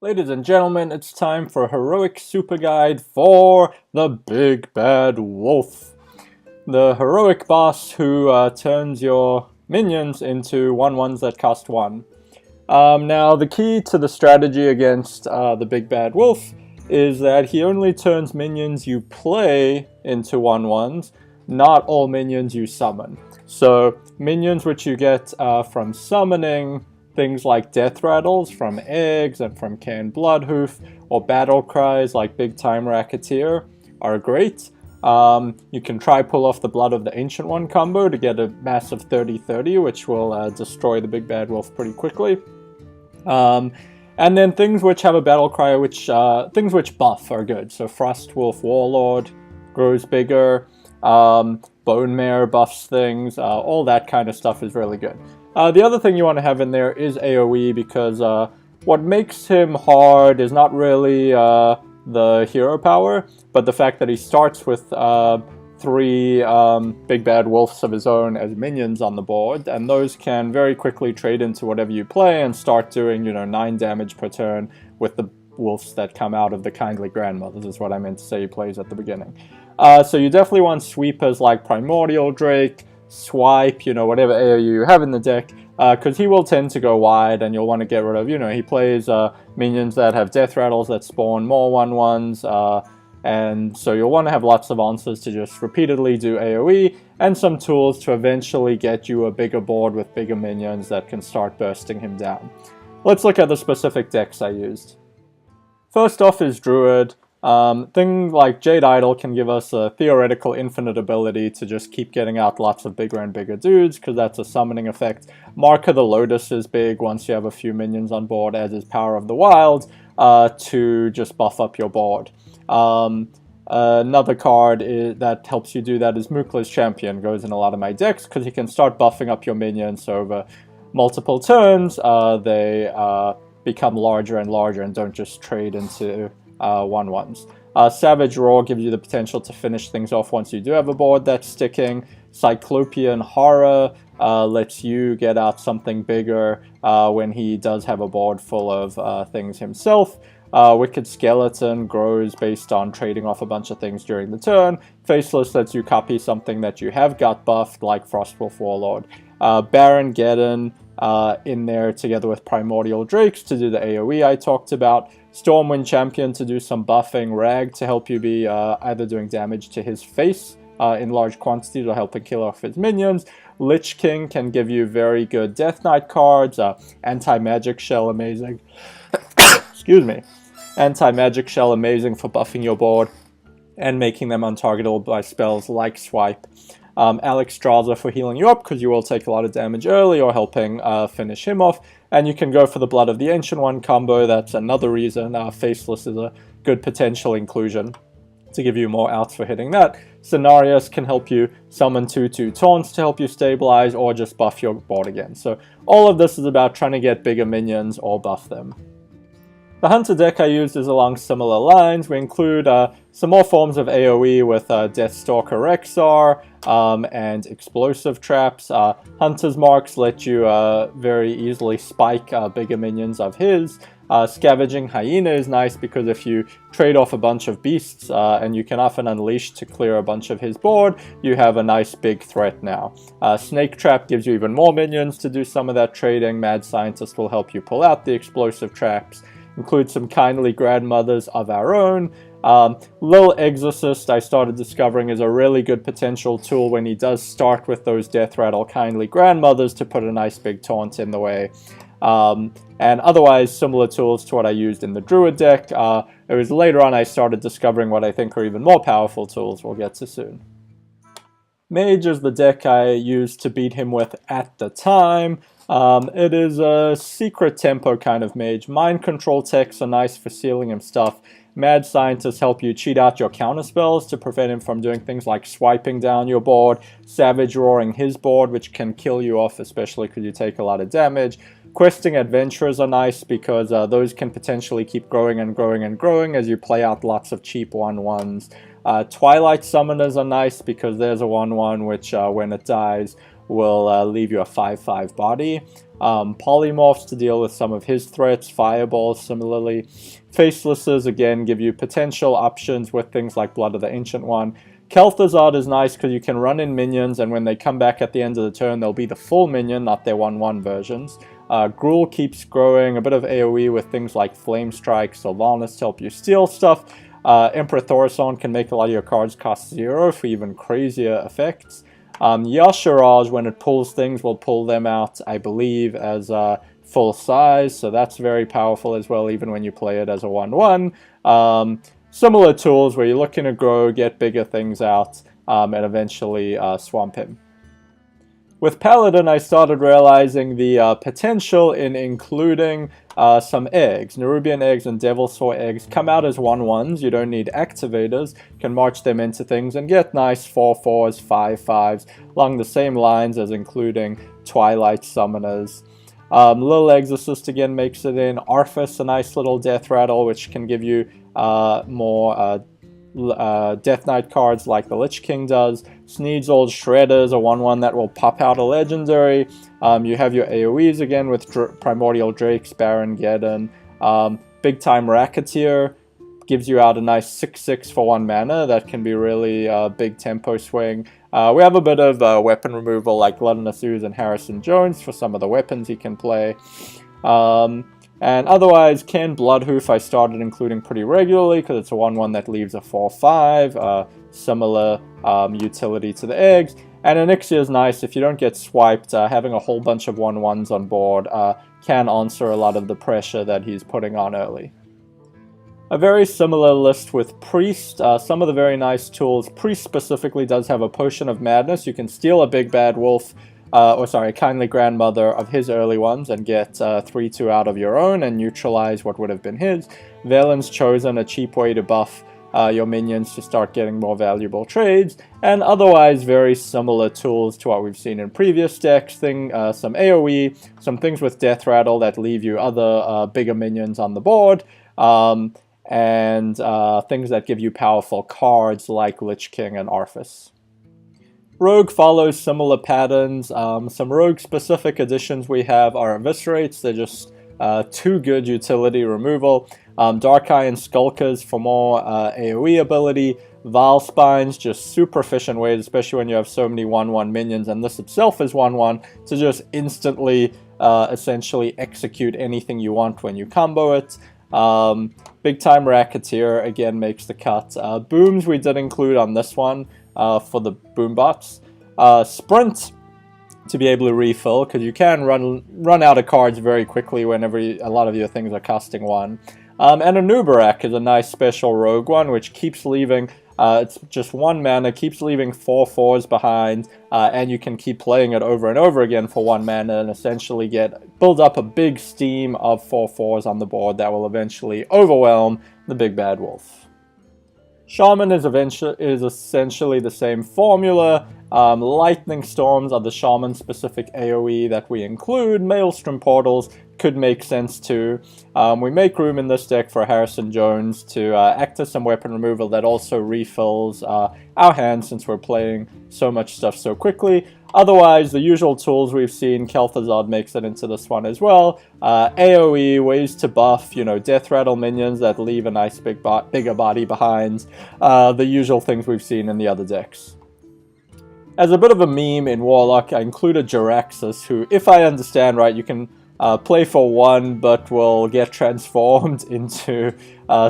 Ladies and gentlemen, it's time for a heroic super guide for the Big Bad Wolf. The heroic boss who turns your minions into 1/1s that cost 1. Now, the key to the strategy against the Big Bad Wolf is that he only turns minions you play into 1/1s, not all minions you summon. So, minions which you get from summoning things like death rattles from eggs and from canned bloodhoof, or battle cries like Big Time Racketeer are great. You can try pull off the Blood of the Ancient One combo to get a massive 30-30, which will destroy the Big Bad Wolf pretty quickly. And then things which have a battle cry, things which buff are good. So Frost Wolf Warlord grows bigger, Bone Mare buffs things, all that kind of stuff is really good. The other thing you want to have in there is AoE, because what makes him hard is not really the hero power, but the fact that he starts with 3 Big Bad Wolves of his own as minions on the board, and those can very quickly trade into whatever you play and start doing, 9 damage per turn with the wolves that come out of the Kindly Grandmothers, is what I meant to say he plays at the beginning. So you definitely want sweepers like Primordial Drake, Swipe, whatever AoE you have in the deck, because he will tend to go wide, and you'll want to get rid of, he plays minions that have death rattles that spawn more 1/1s, and so you'll want to have lots of answers to just repeatedly do AoE, and some tools to eventually get you a bigger board with bigger minions that can start bursting him down. Let's look at the specific decks I used. First off is Druid. Things like Jade Idol can give us a theoretical infinite ability to just keep getting out lots of bigger and bigger dudes, because that's a summoning effect. Mark of the Lotus is big once you have a few minions on board, as is Power of the Wild, to just buff up your board. Another card that helps you do that is Mookla's Champion. Goes in a lot of my decks, because you can start buffing up your minions, so over multiple turns, they become larger and larger and don't just trade into 1/1s. Savage Roar gives you the potential to finish things off once you do have a board that's sticking. Cyclopean Horror lets you get out something bigger when he does have a board full of things himself. Wicked Skeleton grows based on trading off a bunch of things during the turn. Faceless lets you copy something that you have got buffed, like Frostwolf Warlord. Baron Geddon in there together with Primordial Drakes to do the AoE I talked about. Stormwind Champion to do some buffing. Rag to help you be either doing damage to his face in large quantities or helping kill off his minions. Lich King can give you very good Death Knight cards. Anti-Magic Shell, amazing. Excuse me. Anti-Magic Shell, amazing for buffing your board and making them untargetable by spells like Swipe. Alexstrasza for healing you up, because you will take a lot of damage early, or helping finish him off. And you can go for the Blood of the Ancient One combo. That's another reason Faceless is a good potential inclusion to give you more outs for hitting that. Cenarius can help you summon 2/2 taunts to help you stabilize, or just buff your board again. So all of this is about trying to get bigger minions or buff them. The Hunter deck I used is along similar lines. We include some more forms of AoE with Deathstalker Rexar and Explosive Traps. Hunter's Marks let you very easily spike bigger minions of his. Scavenging Hyena is nice, because if you trade off a bunch of beasts and you can often unleash to clear a bunch of his board, you have a nice big threat now. Snake Trap gives you even more minions to do some of that trading. Mad Scientist will help you pull out the explosive traps. Include some Kindly Grandmothers of our own. Lil Exorcist, I started discovering, is a really good potential tool when he does start with those Death Rattle Kindly Grandmothers to put a nice big taunt in the way. And otherwise, similar tools to what I used in the Druid deck. It was later on I started discovering what I think are even more powerful tools we'll get to soon. Mage is the deck I used to beat him with at the time. It is a secret tempo kind of mage. Mind control techs are nice for sealing him stuff. Mad Scientists help you cheat out your counterspells to prevent him from doing things like swiping down your board, Savage Roaring his board, which can kill you off, especially because you take a lot of damage. Questing Adventurers are nice, because those can potentially keep growing and growing and growing as you play out lots of cheap 1/1s. Twilight Summoners are nice, because there's a 1/1 which, when it dies, will leave you a 5/5 body. Polymorphs to deal with some of his threats, fireballs similarly. Facelesses again give you potential options with things like Blood of the Ancient One. Karazhan is nice because you can run in minions, and when they come back at the end of the turn, they'll be the full minion, not their 1/1 versions. Gruul keeps growing, a bit of AoE with things like Flame Strike, Sylvanas to help you steal stuff. Emperor Thorazon can make a lot of your cards cost 0 for even crazier effects. Yashiraj, when it pulls things, will pull them out, I believe, as full size, so that's very powerful as well, even when you play it as a 1/1. Similar tools where you're looking to grow, get bigger things out, and eventually swamp him. With Paladin, I started realizing the potential in including some eggs. Nerubian eggs and Devilsaur eggs come out as 1/1s. You don't need activators. You can march them into things and get nice 4/4s, 5/5s, along the same lines as including Twilight Summoners. Little Exorcist again makes it in. Arthas, a nice little death rattle, which can give you more Death Knight cards like the Lich King does. Sneed's Old Shredders, a 1/1 that will pop out a legendary. You have your AoEs again with Primordial Drakes, Baron Geddon. Big Time Racketeer gives you out a nice 6/6 for 1 mana. That can be really big tempo swing. We have a bit of weapon removal like Gluttonous Ooze and Harrison Jones for some of the weapons he can play. And otherwise, Ken Bloodhoof I started including pretty regularly because it's a 1/1 that leaves a 4/5, similar utility to the eggs. And Onyxia is nice. If you don't get swiped, having a whole bunch of 1/1s on board can answer a lot of the pressure that he's putting on early. A very similar list with Priest. Some of the very nice tools. Priest specifically does have a Potion of Madness. You can steal a big bad wolf, a kindly grandmother of his early ones and get 3/2 out of your own and neutralize what would have been his. Velen's Chosen, a cheap way to buff your minions to start getting more valuable trades, and otherwise very similar tools to what we've seen in previous decks. Some AoE, some things with Death Rattle that leave you other bigger minions on the board, and things that give you powerful cards like Lich King and Arthas. Rogue follows similar patterns. Some rogue-specific additions we have are Eviscerates. They're just too good utility removal. Dark-Eye and Skulkers for more AoE ability. Vile Spines, just super efficient ways, especially when you have so many 1/1 minions, and this itself is 1/1, to just instantly essentially execute anything you want when you combo it. Big Time Racketeer, again, makes the cut. Booms we did include on this one for the boom bots. Sprint to be able to refill, because you can run out of cards very quickly whenever a lot of your things are costing 1. And a Nubarak is a nice special rogue one, which keeps leaving, it's just 1 mana, keeps leaving 4/4s behind, and you can keep playing it over and over again for 1 mana and essentially build up a big steam of 4/4s on the board that will eventually overwhelm the big bad wolf. Shaman is essentially the same formula. Lightning Storms are the Shaman-specific AoE that we include. Maelstrom Portals could make sense too. We make room in this deck for Harrison Jones to act as some weapon removal that also refills our hand since we're playing so much stuff so quickly. Otherwise, the usual tools we've seen, Karazhan makes it into this one as well. AoE, ways to buff, Death Rattle minions that leave a nice bigger body behind. The usual things we've seen in the other decks. As a bit of a meme in Warlock, I included Jaraxxus, who, if I understand right, you can play for 1, but will get transformed into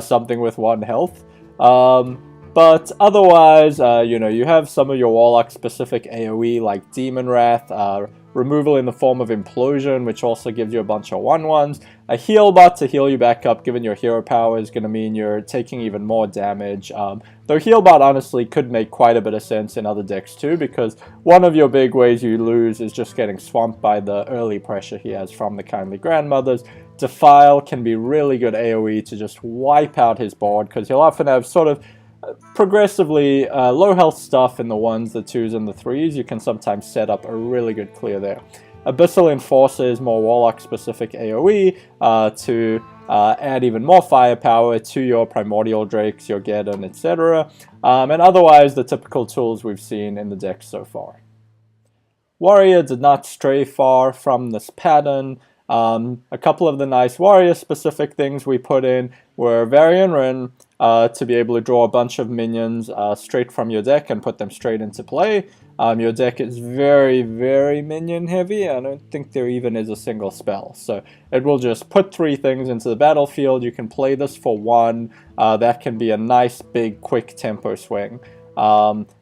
something with 1 health. But otherwise, you have some of your Warlock-specific AoE like Demon Wrath, removal in the form of Implosion, which also gives you a bunch of 1/1s. A heal bot to heal you back up, given your hero power, is going to mean you're taking even more damage. Though heal bot honestly could make quite a bit of sense in other decks too, because one of your big ways you lose is just getting swamped by the early pressure he has from the Kindly Grandmothers. Defile can be really good AoE to just wipe out his board, because he'll often have sort of progressively low health stuff in the 1s, the 2s, and the 3s. You can sometimes set up a really good clear there. Abyssal Enforcer is more Warlock-specific AoE to add even more firepower to your Primordial Drakes, your Geddon, etc. And otherwise, the typical tools we've seen in the deck so far. Warrior did not stray far from this pattern. A couple of the nice warrior-specific things we put in were Varian Rin to be able to draw a bunch of minions straight from your deck and put them straight into play. Your deck is very, very minion-heavy. I don't think there even is a single spell. So it will just put 3 things into the battlefield. You can play this for 1. That can be a nice, big, quick tempo swing.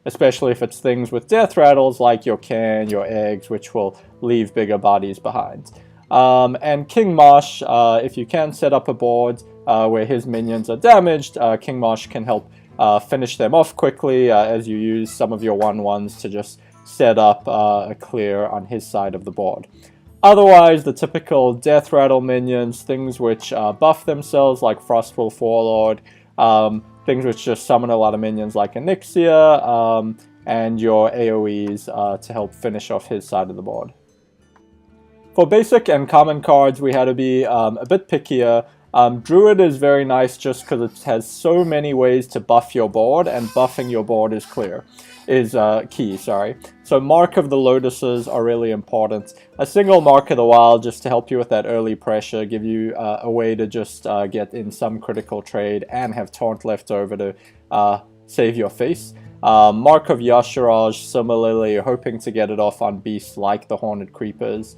Especially if it's things with death rattles like your Can, your Eggs, which will leave bigger bodies behind. And King Marsh, if you can set up a board where his minions are damaged, King Marsh can help finish them off quickly as you use some of your 1/1s to just set up a clear on his side of the board. Otherwise, the typical death rattle minions, things which buff themselves like Frostwolf Warlord, things which just summon a lot of minions like Onyxia, and your AoEs to help finish off his side of the board. For basic and common cards, we had to be a bit pickier. Druid is very nice just because it has so many ways to buff your board, and buffing your board is key. So Mark of the Lotuses are really important. A single Mark of the Wild just to help you with that early pressure, give you a way to just get in some critical trade and have taunt left over to save your face. Mark of Yasharaj, similarly, hoping to get it off on beasts like the Horned Creepers.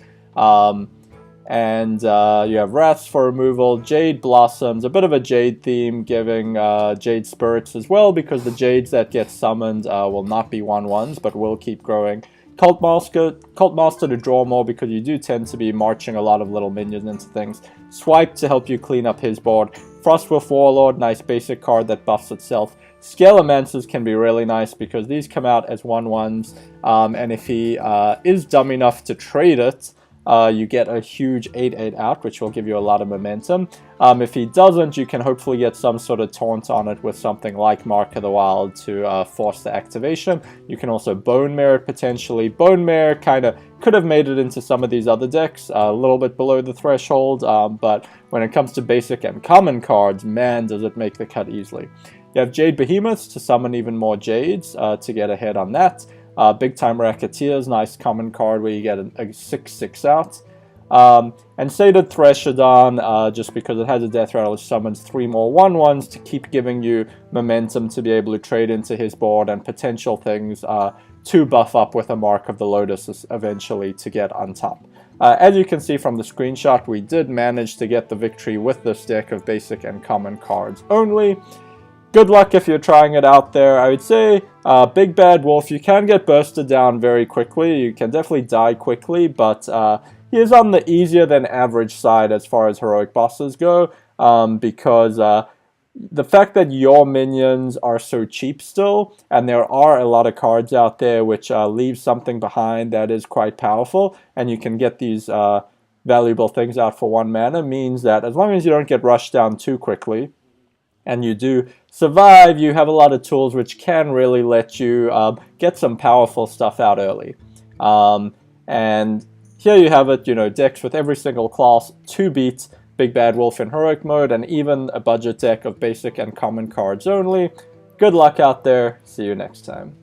And you have Wraths for removal, Jade Blossoms, a bit of a Jade theme, giving Jade Spirits as well, because the Jades that get summoned will not be 1/1s, but will keep growing. Cult Master to draw more, because you do tend to be marching a lot of little minions into things. Swipe to help you clean up his board. Frostwolf Warlord, nice basic card that buffs itself. Scalemancers can be really nice, because these come out as 1/1s, and if he is dumb enough to trade it, you get a huge 8/8 out, which will give you a lot of momentum. If he doesn't, you can hopefully get some sort of taunt on it with something like Mark of the Wild to force the activation. You can also Bone Mare it potentially. Bone Mare kind of could have made it into some of these other decks, a little bit below the threshold, but when it comes to basic and common cards, man, does it make the cut easily. You have Jade Behemoths to summon even more Jades to get ahead on that. Big Time Racketeers, nice common card where you get a 6/6 out. And Sated Threshodon, just because it has a death rattle, which summons 3 more 1/1s to keep giving you momentum to be able to trade into his board and potential things to buff up with a Mark of the Lotus eventually to get on top. As you can see from the screenshot, we did manage to get the victory with this deck of basic and common cards only. Good luck if you're trying it out there. I would say Big Bad Wolf, you can get bursted down very quickly. You can definitely die quickly, but he is on the easier than average side as far as heroic bosses go, because the fact that your minions are so cheap still, and there are a lot of cards out there which leave something behind that is quite powerful, and you can get these valuable things out for 1 mana, means that as long as you don't get rushed down too quickly, and you do survive, you have a lot of tools which can really let you get some powerful stuff out early. And here you have it, decks with every single class to beat Big Bad Wolf in heroic mode, and even a budget deck of basic and common cards only. Good luck out there. See you next time.